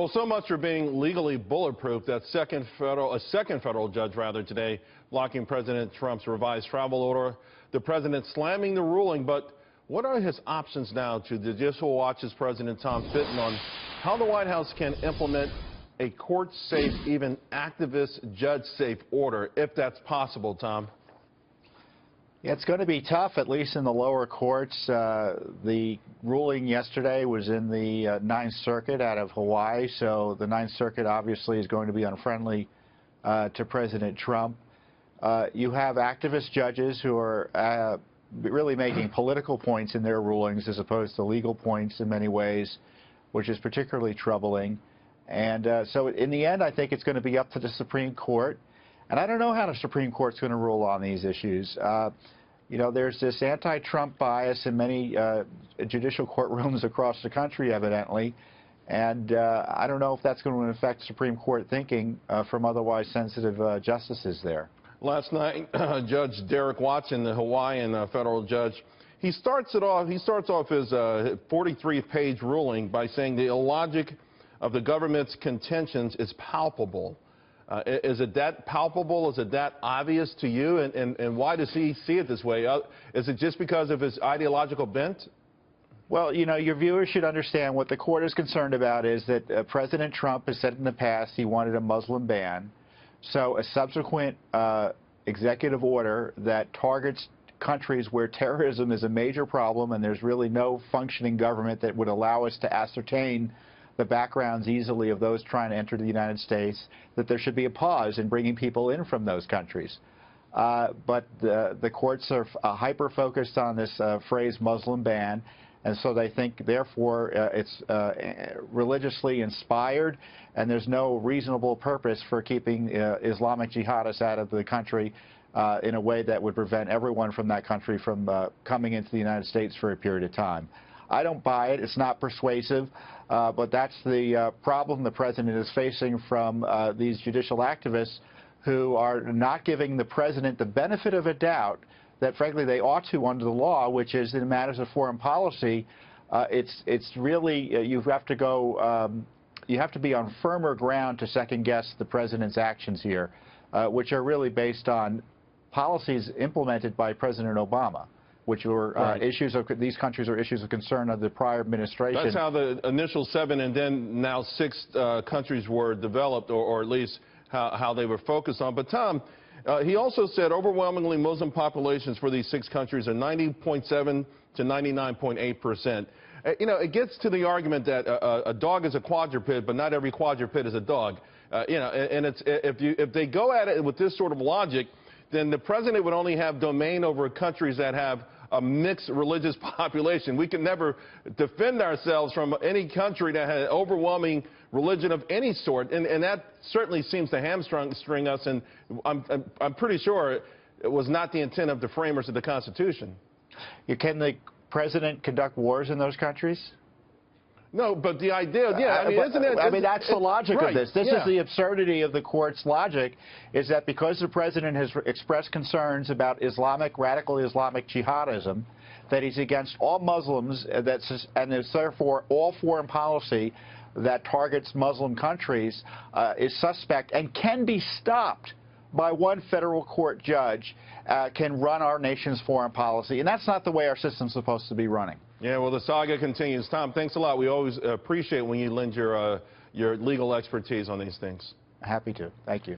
Well, so much for being legally bulletproof that a second federal judge today blocking President Trump's revised travel order. The president slamming the ruling, but what are his options now to Judicial Watch's President Tom Fitton on how the White House can implement a court-safe, even activist judge-safe order, if that's possible, Tom? Yeah, it's going to be tough, at least in the lower courts. The ruling yesterday was in the Ninth Circuit out of Hawaii, so the Ninth Circuit obviously is going to be unfriendly to President Trump. You have activist judges who are really making political points in their rulings as opposed to legal points in many ways, which is particularly troubling. And so in the end, I think it's going to be up to the Supreme Court. And I don't know how the Supreme Court's going to rule on these issues. You know, there's this anti-Trump bias in many judicial courtrooms across the country, evidently. And I don't know if that's going to affect Supreme Court thinking from otherwise sensitive justices there. Last night, Judge Derek Watson, the Hawaiian federal judge, he starts off his 43-page ruling by saying the illogic of the government's contentions is palpable. Is it that palpable? Is it that obvious to you? And why does he see it this way? Is it just because of his ideological bent? Well, you know, your viewers should understand what the court is concerned about is that President Trump has said in the past he wanted a Muslim ban. So a subsequent executive order that targets countries where terrorism is a major problem and there's really no functioning government that would allow us to ascertain the backgrounds easily of those trying to enter the United States, that there should be a pause in bringing people in from those countries. But the courts are hyper-focused on this phrase Muslim ban, and so they think, therefore, it's religiously inspired, and there's no reasonable purpose for keeping Islamic jihadists out of the country in a way that would prevent everyone from that country from coming into the United States for a period of time. I don't buy it. It's not persuasive, but that's the problem the president is facing from these judicial activists who are not giving the president the benefit of a doubt that, frankly, they ought to under the law, which is in matters of foreign policy. It's really you have to go. You have to be on firmer ground to second-guess the president's actions here, which are really based on policies implemented by President Obama, which were issues of these countries are issues of concern of the prior administration. That's how the initial 7 and then now 6 countries were developed, or at least how they were focused on. But Tom, he also said overwhelmingly Muslim populations for these 6 countries are 90.7 to 99.8%. You know, it gets to the argument that a dog is a quadruped, but not every quadruped is a dog. You know, and it's if they go at it with this sort of logic, then the president would only have domain over countries that have a mixed religious population. We can never defend ourselves from any country that has overwhelming religion of any sort, and that certainly seems to hamstring us, and I'm pretty sure it was not the intent of the framers of the Constitution. Can the president conduct wars in those countries? No, but the idea, yeah, I mean, isn't it? I mean, that's the logic of this. This is the absurdity of the court's logic, is that because the president has expressed concerns about radical Islamic jihadism, that he's against all Muslims, and is therefore all foreign policy that targets Muslim countries is suspect and can be stopped by one federal court judge, can run our nation's foreign policy. And that's not the way our system's supposed to be running. Yeah, well, the saga continues. Tom, thanks a lot. We always appreciate when you lend your legal expertise on these things. Happy to. Thank you.